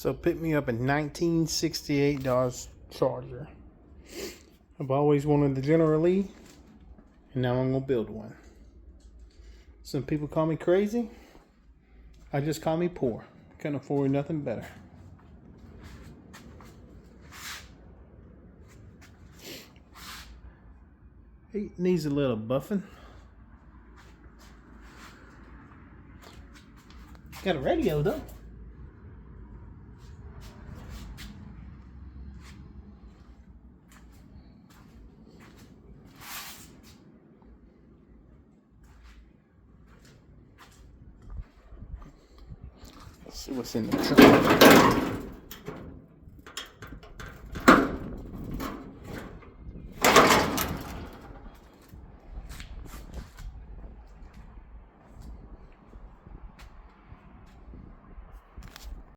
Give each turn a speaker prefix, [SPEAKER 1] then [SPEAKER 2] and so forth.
[SPEAKER 1] So pick me up a 1968 Dodge Charger. I've always wanted the General Lee, and now I'm gonna build one. Some people call me crazy. I just call me poor. Can't afford nothing better. It needs a little buffing. Got a radio though. Let's see what's in the trunk.